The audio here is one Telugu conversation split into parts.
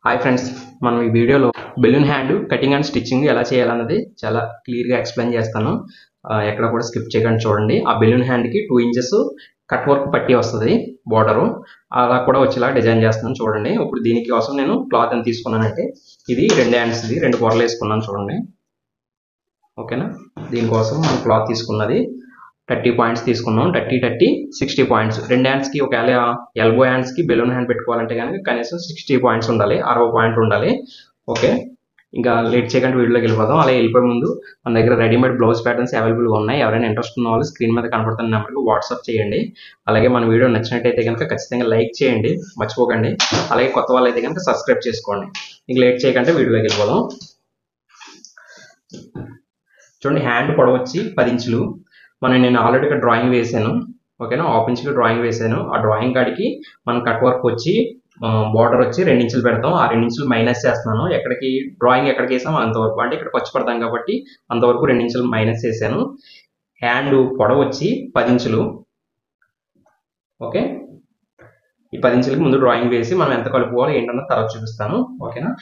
హాయ్ ఫ్రెండ్స్, మనం ఈ వీడియోలో balloon hand cutting and stitching ఎలా చేయాలన్నది చాలా క్లియర్గా ఎక్స్ప్లెయిన్ చేస్తాను. ఎక్కడ కూడా స్కిప్ చేయకుండా చూడండి. ఆ బెలూన్ హ్యాండ్కి 2 ఇంచెస్ కట్ వర్క్ పట్టి వస్తుంది, బోర్డరు అలా కూడా వచ్చేలా డిజైన్ చేస్తున్నాను చూడండి. ఇప్పుడు దీనికోసం నేను క్లాత్ ఎంత తీసుకున్నానంటే ఇది 2 హ్యాండ్స్ది 2 పొరలు వేసుకున్నాను చూడండి. ఓకేనా, దీనికోసం మనం క్లాత్ తీసుకున్నది 30 పాయింట్స్ తీసుకున్నాం. 30 60 పాయింట్స్. 2 హ్యాండ్స్కి ఒకవేళ ఎల్బో హ్యాండ్స్కి బెలూన్ హ్యాండ్ పెట్టుకోవాలంటే కనుక కనీసం 60 పాయింట్స్ ఉండాలి, 60 పాయింట్లు ఉండాలి. ఓకే, ఇంకా లేట్ చేయకుండా వీడియోలోకి వెళ్ళిపోదాం. అలా వెళ్ళిపోయే ముందు మన దగ్గర రెడీమేడ్ బ్లౌజ్ ప్యాటర్న్స్ అవైలబుల్గా ఉన్నాయి. ఎవరైనా ఇంట్రెస్ట్ ఉన్న వాళ్ళు స్క్రీన్ మీద కనబడుతున్న నెంబర్కి వాట్సాప్ చేయండి. అలాగే మన వీడియో నచ్చినట్టయితే కనుక ఖచ్చితంగా లైక్ చేయండి, మర్చిపోకండి. అలాగే కొత్త వాళ్ళు అయితే కనుక సబ్స్క్రైబ్ చేసుకోండి. ఇంక లేట్ చేయకుండా వీడియోలోకి వెళ్ళిపోదాం. చూడండి, హ్యాండ్ పొడవు వచ్చి 10 ఇంచులు. నేను ఆల్రెడీ ఇక్కడ డ్రాయింగ్ వేసాను. ఓకేనా, హాఫ్ ఇంచులు డ్రాయింగ్ వేసాను. ఆ డ్రాయింగ్ కాడికి మనం కట్ వర్క్ వచ్చి బార్డర్ వచ్చి 2 ఇంచులు పెడతాం. ఆ 2 ఇంచులు మైనస్ చేస్తున్నాను. ఎక్కడికి డ్రాయింగ్ ఎక్కడికి వేసాము అంతవరకు, అంటే ఇక్కడ ఖర్చు పడతాం కాబట్టి అంతవరకు 2 ఇంచులు మైనస్ చేశాను. హ్యాండ్ పొడవు వచ్చి 10 ఇంచులు. ఓకే, ఈ 10 ఇంచులకి ముందు డ్రాయింగ్ వేసి మనం ఎంత కలుపుకోవాలో ఏంటన్నా తర్వాత చూపిస్తాను. ఓకేనా,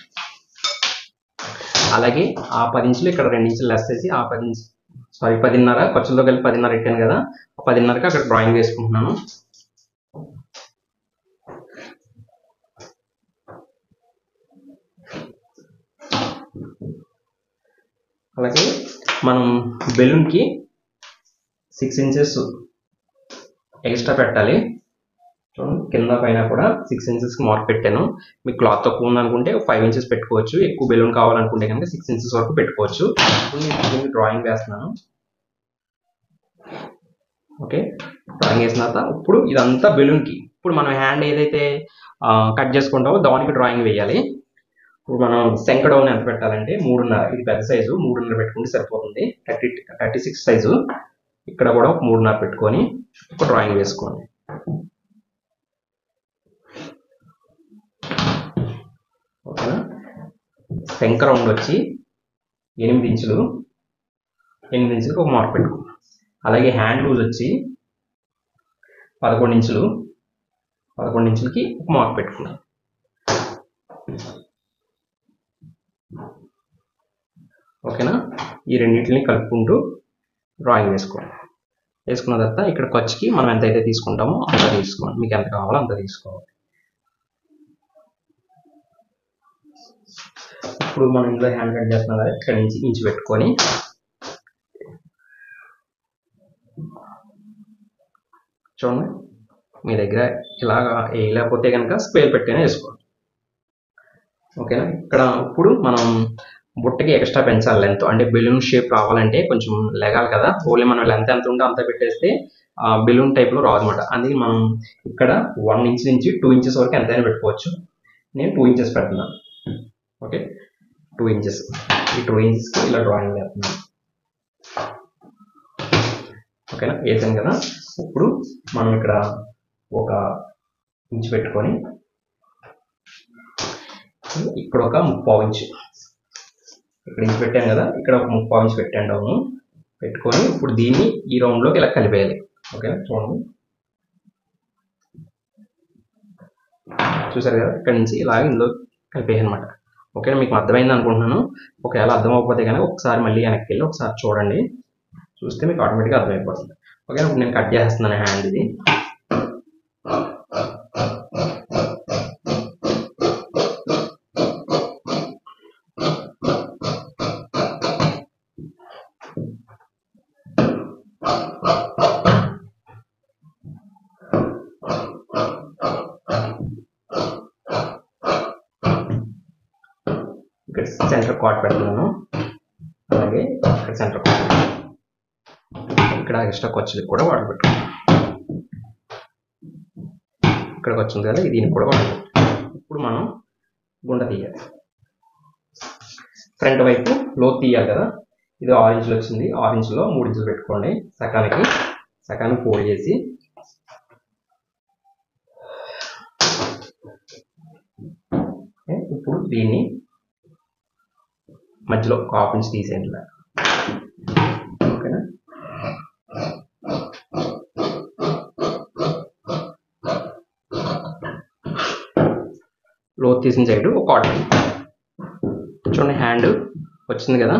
అలాగే ఆ 10 ఇంచులు ఇక్కడ 2 ఇంచులు లెస్ చేసి ఆ 10.5 ఖర్చులతో కలిపి 10.5 పెట్టాను కదా, 10.5కి అక్కడ డ్రాయింగ్ వేసుకుంటున్నాను. అలాగే మనం బెలూన్కి 6 ఇంచెస్ ఎక్స్ట్రా పెట్టాలి. చూడండి, కింద పైన కూడా 6 ఇంచెస్కి మార్క్ పెట్టాను. మీకు క్లాత్ తక్కువ ఉందనుకుంటే 5 ఇంచెస్ పెట్టుకోవచ్చు. ఎక్కువ బెలూన్ కావాలనుకుంటే కనుక 6 ఇంచెస్ వరకు పెట్టుకోవచ్చు. నేను డ్రాయింగ్ వేస్తున్నాను. ఓకే, డ్రాయింగ్ వేసిన తర్వాత ఇప్పుడు ఇదంతా బెలూన్కి, ఇప్పుడు మనం హ్యాండ్ ఏదైతే కట్ చేసుకుంటామో దానికి డ్రాయింగ్ వేయాలి. ఇప్పుడు మనం శంఖ డౌన్ ఎంత పెట్టాలంటే 3.5. ఇది పెద్ద సైజు, 3.5 పెట్టుకుంటే సరిపోతుంది. 36 సైజు. ఇక్కడ కూడా 3.5 పెట్టుకొని ఒక డ్రాయింగ్ వేసుకోండి. ఓకేనా, శంఖ రౌండ్ వచ్చి 8 ఇంచులు. 8 ఇంచులకు ఒక మార్క్ పెట్టుకోండి. అలాగే హ్యాండ్ లూజ్ వచ్చి 11 ఇంచులు. 11 ఇంచులకి ఒక మార్క్ పెట్టుకున్నాం. ఓకేనా, ఈ రెండింటిని కలుపుకుంటూ డ్రాయింగ్ వేసుకోండి. వేసుకున్న తర్వాత ఇక్కడ ఖర్చుకి మనం ఎంతైతే తీసుకుంటామో అంత తీసుకోండి. మీకు ఎంత కావాలో అంత తీసుకోవాలి. ఇప్పుడు మనం ఇందులో హ్యాండ్ కట్ చేస్తున్నాం కదా, ఇక్కడ నుంచి ఇంచు పెట్టుకొని చూడండి. మీ దగ్గర ఇలాగా వేయలేకపోతే కనుక స్క్వేర్ పెట్టైనా వేసుకోండి. ఓకేనా, ఇక్కడ ఇప్పుడు మనం బుట్టకి ఎక్స్ట్రా పెంచాలి లెంత్. అంటే బెలూన్ షేప్ రావాలంటే కొంచెం లెగాలి కదా. ఓన్లీ మనం లెంత్ ఎంత ఉంటే అంత పెట్టేస్తే బెలూన్ టైప్లో రాదు అనమాట. అందుకే మనం ఇక్కడ 1 ఇంచ్ నుంచి 2 ఇంచెస్ వరకు ఎంతైనా పెట్టుకోవచ్చు. నేను 2 ఇంచెస్ పెడుతున్నాను. Okay, 2 inches. ఈ 2 ఇంచెస్కి ఇలా డ్రాయింగ్ చేస్తున్నాను. ఓకేనా, వేసాను కదా. ఇప్పుడు మనం ఇక్కడ ఒక ఇంచు పెట్టుకొని ఇక్కడ ఒక 3/4 ఇంచు, ఇక్కడ ఇంచు పెట్టాను కదా, ఇక్కడ ఒక 3/4 ఇంచు పెట్టాను డౌను. పెట్టుకొని ఇప్పుడు దీన్ని ఈ రౌండ్లోకి ఇలా కలిపేయాలి. ఓకేనా, చూడండి, చూసారు కదా, ఇక్కడ నుంచి ఇలా ఇందులో కలిపేయాలి అనమాట. ఓకేనా, మీకు అర్థమైంది అనుకుంటున్నాను. ఒకవేళ అర్థం అవ్వకపోతే కనుక ఒకసారి మళ్ళీ వెనక్కి వెళ్ళి ఒకసారి చూడండి. చూస్తే మీకు ఆటోమేటిక్గా అర్థమైపోతుంది. ఓకే, ఇప్పుడు నేను కట్ చేస్తున్నాను హ్యాండ్. ఇది ఇక్కడ సెంటర్ కార్డ్ పెడుతున్నాను. అలాగే ఇక్కడ సెంటర్ కార్డ్, ఇక్కడ ఎక్స్ట్రా ఖర్చులకు కూడా వాటర్ పెట్టుకున్నాను. ఇక్కడికి వచ్చింది కదా, దీనికి కూడా వాటర్ పెట్టుకున్నాను. ఇప్పుడు మనం గుండ తీయాలి. ఫ్రంట్ వైపు లోతు తీయాలి కదా. ఇది 6 ఇంచులు వచ్చింది. 6 ఇంచులో 3 ఇంచులు పెట్టుకోండి. సకానికి ఫోల్డ్ చేసి ఇప్పుడు దీన్ని మధ్యలో 1/2 ఇంచ్ తీసేయండి. ఓకేనా, లోతు తీసిన సైడ్ ఒక కాటన్. చూడండి హ్యాండ్ వచ్చింది కదా,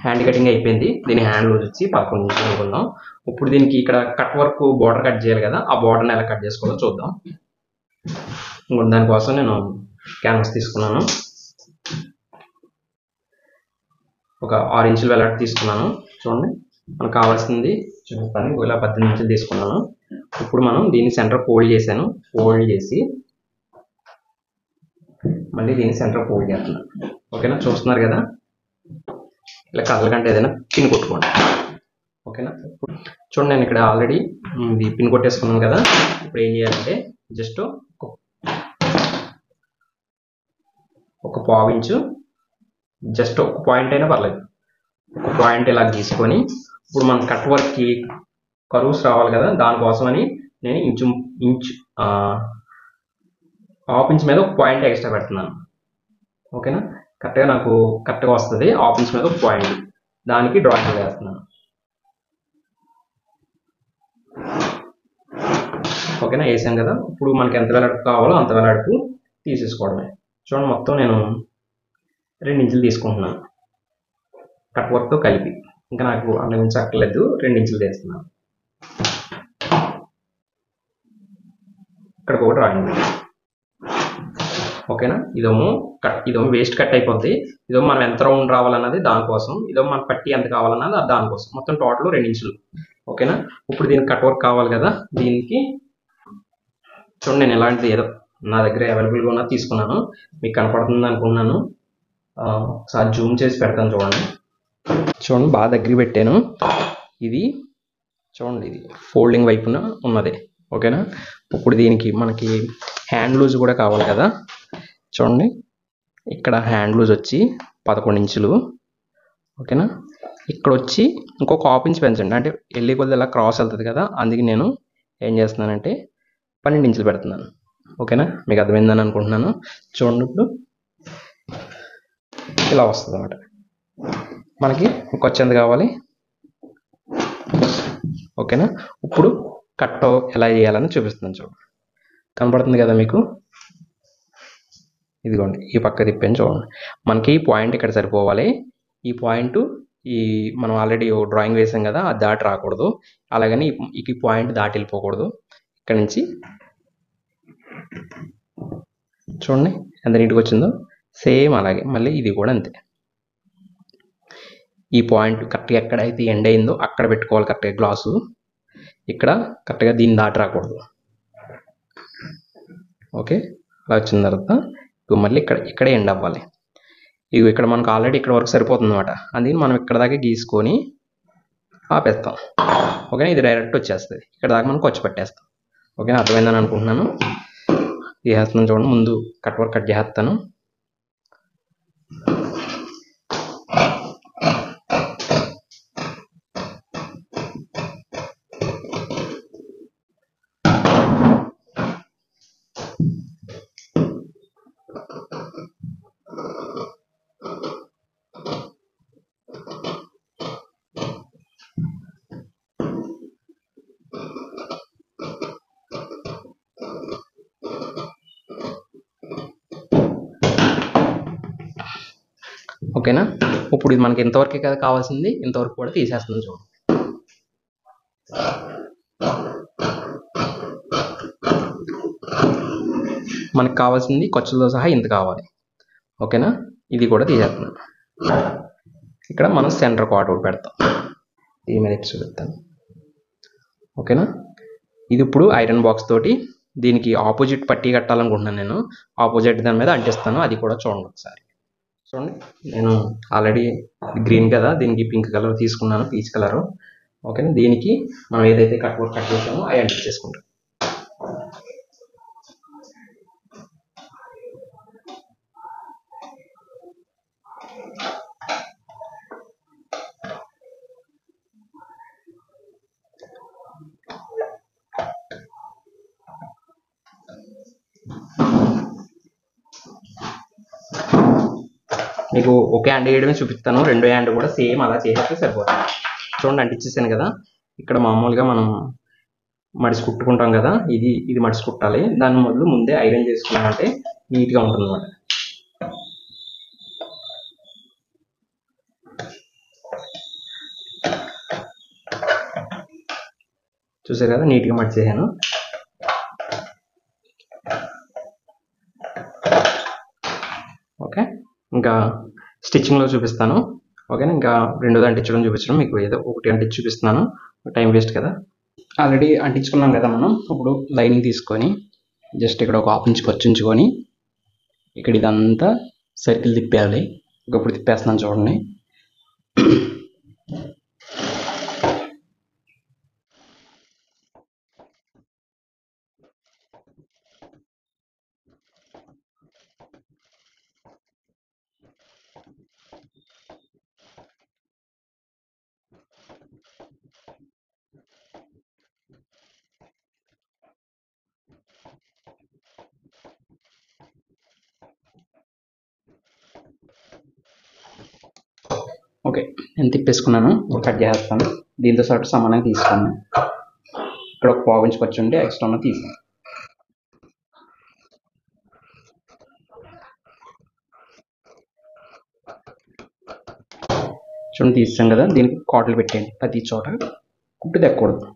హ్యాండ్ కటింగ్ అయిపోయింది. దీని హ్యాండ్ లూజ్ వచ్చి 11 ఇంచులు అనుకుందాం. ఇప్పుడు దీనికి ఇక్కడ కట్ వర్క్ బార్డర్ కట్ చేయాలి కదా, ఆ బార్డర్ని ఎలా కట్ చేసుకోవాలో చూద్దాం. దానికోసం నేను క్యాన్వాస్ తీసుకున్నాను, ఒక 6 ఇంచులు వెలాట్ తీసుకున్నాను. చూడండి మనకు కావాల్సింది చూపిస్తాను, ఇలా 18 ఇంచులు తీసుకున్నాను. ఇప్పుడు మనం దీన్ని సెంటర్ ఫోల్డ్ చేశాను, ఫోల్డ్ చేసి మళ్ళీ దీన్ని సెంటర్ ఫోల్డ్ చేస్తున్నాను. ఓకేనా, చూస్తున్నారు కదా, ఇలా కదలకంటే ఏదైనా పిన్ కొట్టుకోండి. ఓకేనా, చూడండి నేను ఇక్కడ ఆల్రెడీ ఇది పిన్ కొట్టేసుకున్నాను కదా. ఇప్పుడు ఏం చేయాలంటే జస్ట్ ఒక పావు ఇంచు, జస్ట్ ఒక పాయింట్ అయినా పర్లేదు, ఒక పాయింట్ ఇలా తీసుకొని ఇప్పుడు మన కట్ వర్క్కి కర్వ్స్ రావాలి కదా, దానికోసమని నేను ఇంచు హాఫ్ ఇంచ్ మీద ఒక పాయింట్ ఎక్స్ట్రా పెడుతున్నాను. ఓకేనా, కరెక్ట్గా నాకు కరెక్ట్గా వస్తుంది. హాఫ్ ఇంచ్ మీద ఒక పాయింట్, దానికి డ్రాయింగ్ వేస్తున్నాను. ఓకేనా, వేసాను కదా. ఇప్పుడు మనకి ఎంత వెడల్పు కావాలో అంత వెడల్పు తీసేసుకోవడమే. చూడండి మొత్తం నేను 2 ఇంచులు తీసుకుంటున్నాను కట్ వర్క్తో కలిపి, ఇంకా నాకు అంత మించి అక్కర్లేదు, 2 ఇంచులు తీస్తున్నాను. ఇక్కడ ఒక డ్రాయింగ్. ఓకేనా, ఇదేమో వేస్ట్ కట్ అయిపోద్ది, ఇదేమో మనం ఎంత రౌండ్ రావాలన్నది దానికోసం, ఇదేమో మన పట్టి ఎంత కావాలన్నది దానికోసం. మొత్తం టోటల్ 2 ఇంచులు. ఓకేనా, ఇప్పుడు దీనికి కట్ వర్క్ కావాలి కదా, దీనికి చూడండి నేను ఎలాంటిది ఏదో నా దగ్గర అవైలబుల్గా ఉన్నా తీసుకున్నాను, మీకు కనపడుతుంది అనుకున్నాను. ఒకసారి జూమ్ చేసి పెడతాను చూడండి. చూడండి బాగా దగ్గర పెట్టాను. ఇది చూడండి, ఇది ఫోల్డింగ్ వైపున ఉన్నది. ఓకేనా, ఇప్పుడు దీనికి మనకి హ్యాండ్ లూజ్ కూడా కావాలి కదా. చూడండి ఇక్కడ హ్యాండ్ లూజ్ వచ్చి 11 ఇంచులు. ఓకేనా, ఇక్కడ వచ్చి ఇంకొక హాఫ్ ఇంచ్ పెంచండి, అంటే వెళ్ళి కొద్దిగా ఇలా క్రాస్ వెళ్తుంది కదా, అందుకే నేను ఏం చేస్తున్నానంటే 12 ఇంచులు పెడుతున్నాను. ఓకేనా, మీకు అర్థమైందని అనుకుంటున్నాను. చూడండి ఇప్పుడు ఇలా వస్తుంది అన్నమాట. మనకి ఇంకొచ్చి ఎంత కావాలి. ఓకేనా, ఇప్పుడు కట్ ఎలా చేయాలని చూపిస్తున్నాను. చూడండి కనపడుతుంది కదా మీకు, ఇదిగోండి ఈ పక్క తిప్పాను. చూడండి మనకి ఈ పాయింట్ ఇక్కడ సరిపోవాలి. ఈ పాయింట్ మనం ఆల్రెడీ డ్రాయింగ్ వేసాం కదా, అది దాటి రాకూడదు, అలాగని ఈ పాయింట్ దాటి వెళ్ళిపోకూడదు. ఇక్కడ నుంచి చూడండి ఎంత నీట్గా వచ్చిందో, సేమ్ అలాగే మళ్ళీ ఇది కూడా అంతే. ఈ పాయింట్ కరెక్ట్గా ఎక్కడైతే ఎండ్ అయిందో అక్కడ పెట్టుకోవాలి కరెక్ట్గా గ్లాసు, ఇక్కడ కరెక్ట్గా దీన్ని దాటి రాకూడదు. ఓకే, అలా వచ్చిన తర్వాత ఇక మళ్ళీ ఇక్కడే ఎండ్ అవ్వాలి. ఇవి ఇక్కడ మనకు ఆల్రెడీ ఇక్కడ వరకు సరిపోతుంది అనమాట, అందుకని మనం ఇక్కడ దాకా గీసుకొని ఆపేస్తాం. ఓకేనా, ఇది డైరెక్ట్ వచ్చేస్తుంది, ఇక్కడ దాకా మనం వచ్చి పెట్టేస్తాం. ఓకేనా, అర్థమైందని అనుకుంటున్నాను. చేస్తున్నాను చూడండి, ముందు కట్ వర్క్ కట్ చేస్తాను. ఓకేనా, ఇప్పుడు ఇది మనకి ఇంతవరకే కదా కావాల్సింది, ఇంతవరకు కూడా తీసేస్తున్నాం చూడండి. మనకు కావాల్సింది ఖర్చులతో సహా ఇంత కావాలి. ఓకేనా, ఇది కూడా తీసేస్తున్నాం. ఇక్కడ మనం సెంటర్ కార్డ్ ఒకటి పెడతాం, ఈ మీద చూపిస్తాను. ఓకేనా, ఇది ఇప్పుడు ఐరన్ బాక్స్ తోటి దీనికి ఆపోజిట్ పట్టీ కట్టాలనుకుంటున్నాను నేను, ఆపోజిట్ దాని మీద అంటిస్తాను, అది కూడా చూడండి ఒకసారి. చూడండి నేను ఆల్రెడీ గ్రీన్ కదా, దీనికి పింక్ కలర్ తీసుకున్నాను, పీచ్ కలరు. ఓకేనా, దీనికి మనం ఏదైతే కట్ వర్క్ కట్ చేసామో అవి అంటించేసుకుంటాం. మీకు ఒకే హ్యాండ్ వేయడమే చూపిస్తాను, రెండో హ్యాండ్ కూడా సేమ్ అలా చేసేస్తే సరిపోతుంది. చూడండి అంటించేసాను కదా. ఇక్కడ మామూలుగా మనం మడిసి కుట్టుకుంటాం కదా, ఇది మడిసి కుట్టాలి. దాని మొదలు ముందే ఐరన్ చేసుకున్నామంటే నీట్గా ఉంటుంది అన్నమాట. చూసారు కదా, నీట్గా మడిచేసాను. ఓకే, ఇంకా స్టిచ్చింగ్లో చూపిస్తాను. ఓకేనా, ఇంకా రెండోది అంటించడం చూపించడం, మీకు ఏదో ఒకటి అంటించి చూపిస్తున్నాను, టైం వేస్ట్ కదా. ఆల్రెడీ అంటించుకున్నాం కదా మనం. ఇప్పుడు లైనింగ్ తీసుకొని జస్ట్ ఇక్కడ ఒక హాఫ్ ఇంచ్ ఖర్చు ఉంచుకొని ఇక్కడ ఇదంతా సర్కిల్ తిప్పేయాలి. ఇప్పుడు తిప్పేస్తున్నాను చూడండి. ఓకే, నేను తిప్పేసుకున్నాను. కట్ చేస్తాను. దీంతో పాటు సమానంగా తీసుకోండి. ఇక్కడ ఒక పావు ఇంచ్ ఖర్చు ఉంటే ఎక్స్ట్రా ఉన్న తీసాను. చూడండి, తీసాం కదా. దీనికి కాటలు పెట్టేయండి. ప్రతి చోట కుట్టు తెక్కకూడదు.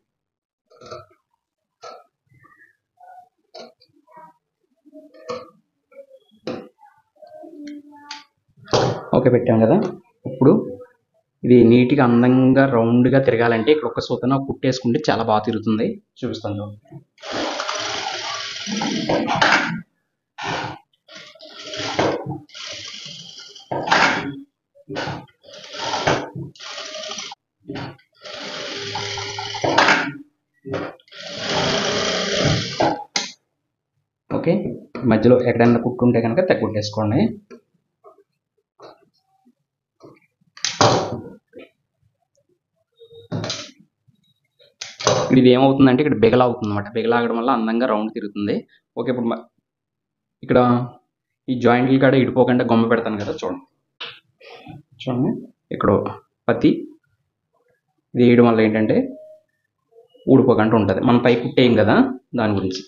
ఓకే, పెట్టాం కదా. ఇప్పుడు ఇది నీట్గా అందంగా రౌండ్గా తిరగాలంటే ఇక్కడ ఒక సూతన కుట్టేసుకుంటే చాలా బాగా తిరుగుతుంది. చూపిస్తాను. ఓకే, మధ్యలో ఎక్కడైనా కుట్టుంటే కనుక తగ్గుట్టేసుకోండి. ఇది ఏమవుతుందంటే ఇక్కడ బిగలాగుతుంది అనమాట. బిగలాగడం వల్ల అందంగా రౌండ్ తిరుగుతుంది. ఓకే, ఇప్పుడు ఇక్కడ ఈ జాయింట్లు కాడ ఇడిపోకుండా గొమ్మ పెడతాను కదా. చూడండి ఇక్కడ పత్తి ఇది వేయడం వల్ల ఏంటంటే ఊడిపోకుండా ఉంటుంది. మనం పై కుట్టేయం కదా, దాని గురించి.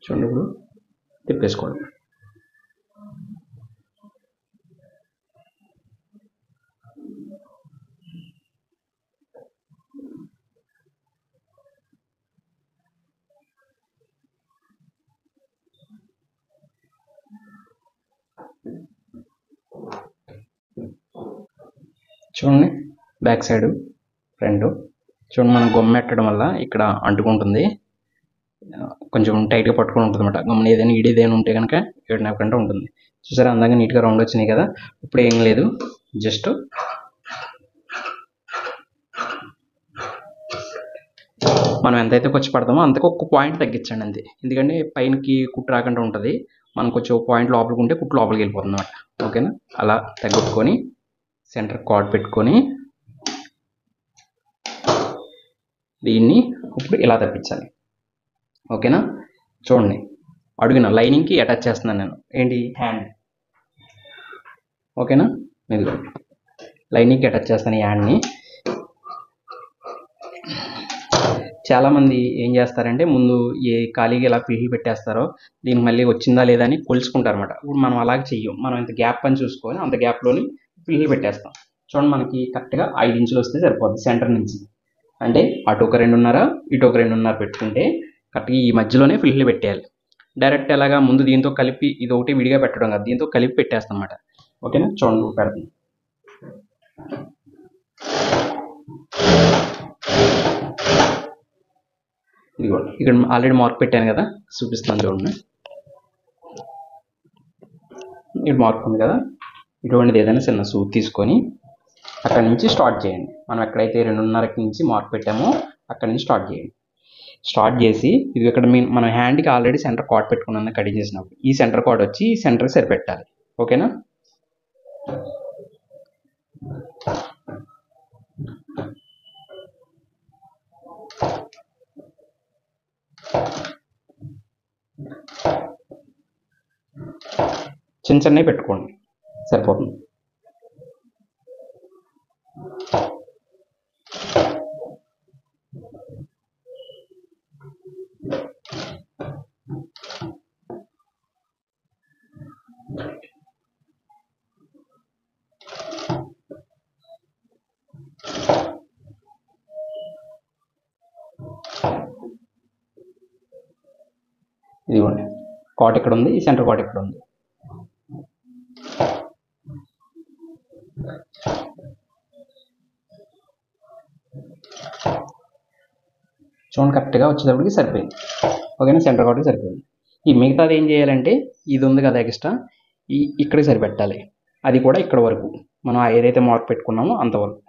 చూడండి, ఇప్పుడు తిప్పేసుకోవడం. చూడండి, బ్యాక్ సైడ్ ఫ్రంట్ చూడండి. మనం గొమ్మెట్టడం వల్ల ఇక్కడ అంటుకుంటుంది. కొంచెం టైట్గా పట్టుకొని ఉంటుంది అనమాట. గమ్మున ఏదైనా ఉంటే కనుక ఏడనకుండా ఉంటుంది. చూసారా, అందంగా నీట్గా రౌండ్ వచ్చినాయి కదా. ఇప్పుడు ఏం లేదు, జస్ట్ మనం ఎంతైతే ఖర్చు పడతామో అంతకు ఒక పాయింట్ తగ్గించండి అంతే. ఎందుకంటే పైనకి కుట్టు రాకుండా ఉంటుంది. మనం కొంచెం పాయింట్ లోపలికి ఉంటే కుట్టు లోపలికి వెళ్ళిపోతుంది అనమాట. ఓకేనా, అలా తగ్గుకొని సెంటర్ కార్డ్ పెట్టుకొని దీన్ని ఇప్పుడు ఇలా తప్పించాలి. ఓకేనా, చూడండి, అడుగున లైనింగ్కి అటాచ్ చేస్తున్నాను నేను. ఏంటి, హ్యాండ్. ఓకేనా, మీరు లైనింగ్కి అటాచ్ చేస్తాను ఈ హ్యాండ్ని. చాలామంది ఏం చేస్తారంటే ముందు ఏ ఖాళీగా ఇలా పిల్లి పెట్టేస్తారో దీనికి మళ్ళీ వచ్చిందా లేదా అని కొలుచుకుంటారు అనమాట. ఇప్పుడు మనం అలాగే చెయ్యం. మనం ఇంత గ్యాప్ అని చూసుకొని అంత గ్యాప్లోని పిల్లి పెట్టేస్తాం. చూడండి, మనకి కరెక్ట్గా 5 ఇంచులు వస్తే సరిపోద్ది సెంటర్ నుంచి. అంటే అటు ఒక 2.5 ఇటు ఒక 2.5 పెట్టుకుంటే కరెక్ట్గా ఈ మధ్యలోనే పిల్లి పెట్టేయాలి. డైరెక్ట్ ఎలాగా ముందు దీంతో కలిపి ఇది ఒకటి విడిగా పెట్టడం కాదు, దీంతో కలిపి పెట్టేస్తాం అన్నమాట. ఓకేనా, చూడండి పెడతాం. ఇదిగోండి, ఇక్కడ ఆల్రెడీ మార్క్ పెట్టాను కదా, చూపిస్తాను చూడండి. ఇక్కడ మార్క్ ఉంది కదా, ఇటువంటిది ఏదైనా చిన్న సూట్ తీసుకొని అక్కడి నుంచి స్టార్ట్ చేయండి. మనం ఎక్కడైతే 2.5 నుంచి మార్క్ పెట్టామో అక్కడి నుంచి స్టార్ట్ చేయండి. స్టార్ట్ చేసి ఇది ఇక్కడ మనం హ్యాండ్కి ఆల్రెడీ సెంటర్ కార్డ్ పెట్టుకున్నాను కటింగ్ చేసినప్పుడు. ఈ సెంటర్ కార్డ్ వచ్చి ఈ సెంటర్కి సరిపెట్టాలి. ఓకేనా, చిన్నవి పెట్టుకోండి, సరిపోతుంది. ఇదిగోండి, కాట్ ఇక్కడ ఉంది, ఈ సెంటర్ కాట్ ఇక్కడ ఉంది. చూడండి, కరెక్ట్గా వచ్చేటప్పటికి సరిపోయింది. ఓకేనా, సెంటర్ కాట్కి సరిపోయింది. ఈ మిగతాది ఏం చేయాలంటే, ఇది ఉంది కదా ఎక్స్ట్రా, ఇక్కడికి సరిపెట్టాలి. అది కూడా ఇక్కడ వరకు, మనం ఏదైతే మార్క్ పెట్టుకున్నామో అంతవరకు.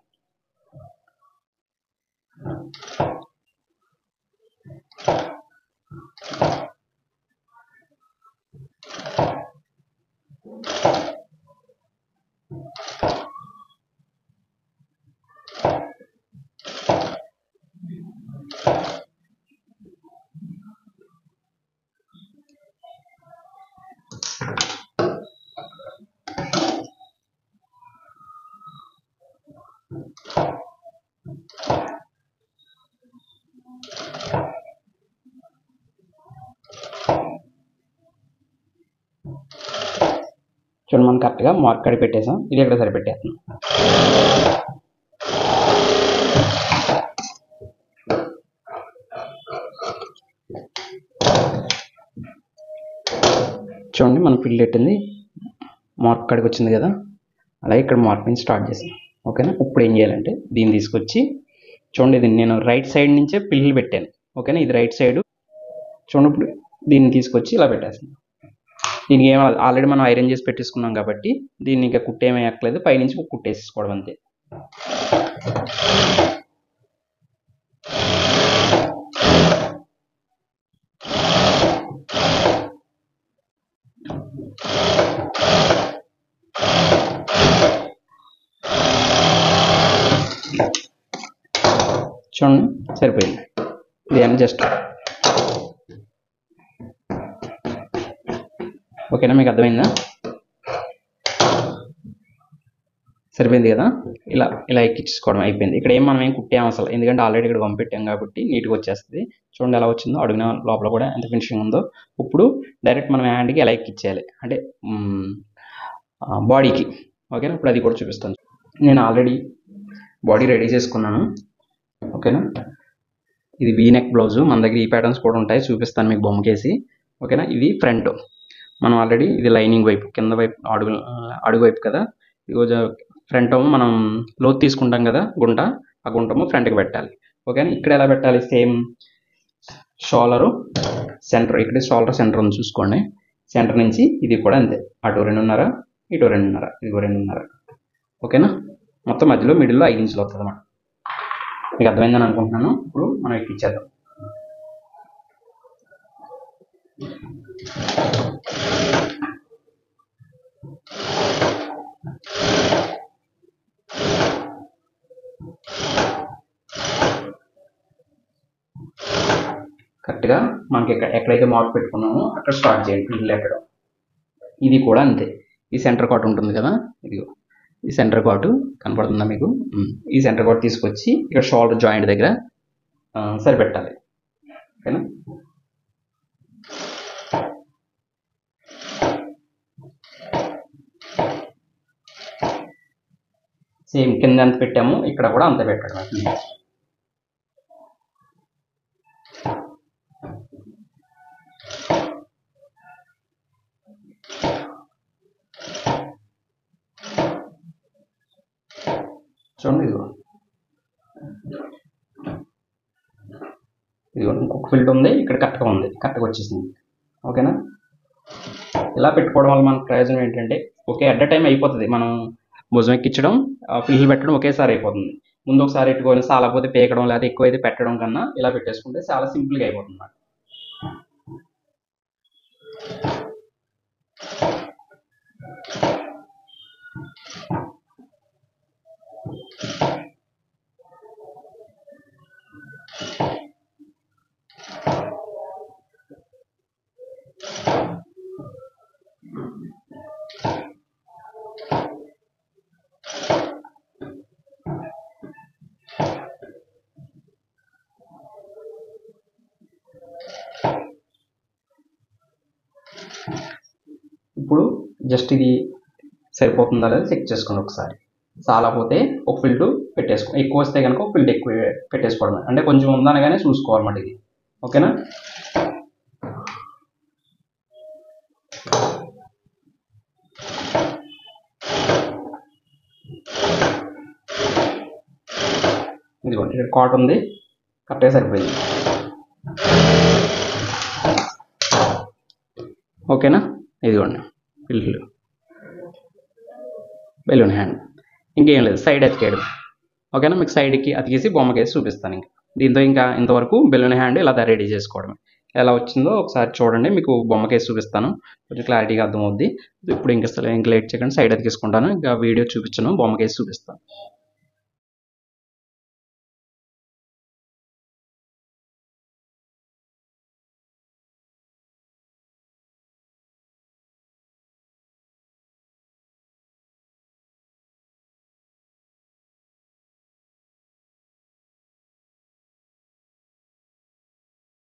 చూడండి, మనం కరెక్ట్గా మార్క్ కడి పెట్టేసాం. ఇది ఎక్కడ సరిపెట్టేస్తాం. చూడండి, మనం ఫిల్ పెట్టింది మార్క్ కడికి వచ్చింది కదా, అలాగే ఇక్కడ మార్క్ నుంచి స్టార్ట్ చేసాం. ఓకేనా, ఇప్పుడు ఏం చేయాలంటే దీన్ని తీసుకొచ్చి, చూడండి ఇది నేను రైట్ సైడ్ నుంచే పిల్లలు పెట్టాను. ఓకేనా, ఇది రైట్ సైడ్. చూడండి, ఇప్పుడు దీన్ని తీసుకొచ్చి ఇలా పెట్టేస్తాం. దీనికి ఏమో ఆల్రెడీ మనం ఐరన్ చేసి పెట్టేసుకున్నాం కాబట్టి దీన్ని ఇంకా కుట్టేమీ ఎక్కలేదు, పైనుంచి కుట్టేసుకోవడం అంతే. చూడండి, సరిపోయింది. ఇది జస్ట్ ఓకేనా, మీకు అర్థమైందా? సరిపోయింది కదా, ఇలా ఎక్కించుకోవడం అయిపోయింది. ఇక్కడ మనం ఏం కుట్టాము అసలు, ఎందుకంటే ఆల్రెడీ ఇక్కడ పంపెట్టాం కాబట్టి నీట్గా వచ్చేస్తుంది. చూడండి ఎలా వచ్చిందో, అడుగున లోపల కూడా ఎంత ఫినిషింగ్ ఉందో. ఇప్పుడు డైరెక్ట్ మనం హ్యాండ్కి ఎలా ఎక్కించేయాలి అంటే బాడీకి. ఓకేనా, ఇప్పుడు అది కూడా చూపిస్తాను. నేను ఆల్రెడీ బాడీ రెడీ చేసుకున్నాను. ఓకేనా, ఇది వీ నెక్ బ్లౌజు. మన దగ్గర ఈ ప్యాటర్న్స్ కూడా ఉంటాయి, చూపిస్తాను మీకు బొమ్మకేసి. ఓకేనా, ఇది ఫ్రంట్. మనం ఆల్రెడీ ఇది లైనింగ్ వైపు, కింద వైపు అడుగు వైపు కదా. ఈరోజు ఫ్రంట్ ఏమో మనం లోతు తీసుకుంటాం కదా గుంట, ఆ గుంటము ఫ్రంట్కి పెట్టాలి. ఓకేనా, ఇక్కడ ఎలా పెట్టాలి, సేమ్ షోల్డరు సెంటర్, ఇక్కడ షోల్డర్ సెంటర్ ఉంది చూసుకోండి. సెంటర్ నుంచి ఇది కూడా అంతే, అటు 2.5, ఇటు 2.5, ఇదిగో 2.5. ఓకేనా, మొత్తం మధ్యలో మిడిల్లో 5 ఇంచులు వస్తుంది అన్నమాట. మీకు అర్థమైందని అనుకుంటున్నాను. ఇప్పుడు మనం ఎక్కించేద్దాం. కరెక్ట్గా మనకి ఎక్కడైతే మార్క్ పెట్టుకున్నామో అక్కడ స్టార్ట్ చేయండి ఇల్లు ఎక్కడం. ఇది కూడా అంతే, ఈ సెంటర్ కాట్ ఉంటుంది కదా, ఇది ఈ సెంటర్ కాటు కనపడుతుందా మీకు? ఈ సెంటర్ కాట్ తీసుకొచ్చి ఇక్కడ షోల్డర్ జాయింట్ దగ్గర సరిపెట్టాలి. ఓకేనా, సేమ్ కింద ఎంత పెట్టాము ఇక్కడ కూడా అంత పెట్టడం. చూడండి, ఇదిగో ఇంకొక ఫిల్ట్ ఉంది, ఇక్కడ కరెక్ట్గా ఉంది, కరెక్ట్గా వచ్చేసింది. ఓకేనా, ఇలా పెట్టుకోవడం వల్ల మనకు ప్రయోజనం ఏంటంటే, ఓకే అట్ ద టైం అయిపోతుంది. మనం భుజం ఎక్కించడం, ఫిల్లు పెట్టడం ఒకేసారి అయిపోతుంది. ముందు ఒకసారి పెట్టుకొని సాలపోతే పేకడం లేదా ఎక్కువైతే పెట్టడం కన్నా ఇలా పెట్టేసుకుంటే చాలా సింపుల్గా అయిపోతుంది. ఇప్పుడు జస్ట్ ఇది సరిపోతుందా లేదా చెక్ చేసుకోండి ఒకసారి. చాలా పోతే ఒక ఫిల్ట్ పెట్టేసుకో, ఎక్కువ వస్తే కనుక ఒక ఫిల్ట్ ఎక్కువ పెట్టేసుకోవడం, అంటే కొంచెం ఉందనగానే చూసుకోవాలన్నమాట ఇది. ఓకేనా? ఇదిగోండి ఇక్కడ కాట్ ఉంది, కరెక్ట్గా సరిపోయింది. ఓకేనా? ఇదిగోండి ఫిల్టర్ బెలూన్ హ్యాండ్. ఇంకేం లేదు, సైడ్ అతికేయడం. ఓకేనా? మీకు సైడ్కి అతికేసి బొమ్మకేసి చూపిస్తాను. ఇంకా దీంతో ఇంకా ఇంతవరకు బెలూన్ హ్యాండ్ ఇలా రెడీ చేసుకోవడమే. ఎలా వచ్చిందో ఒకసారి చూడండి, మీకు బొమ్మకేసి చూపిస్తాను, కొంచెం క్లారిటీగా అర్థమవుద్ది. ఇప్పుడు ఇంకా లేట్ చేయకుండా సైడ్ అతికేసుకుంటాను, ఇంకా వీడియో చూపించను, బొమ్మకేసి చూపిస్తాను.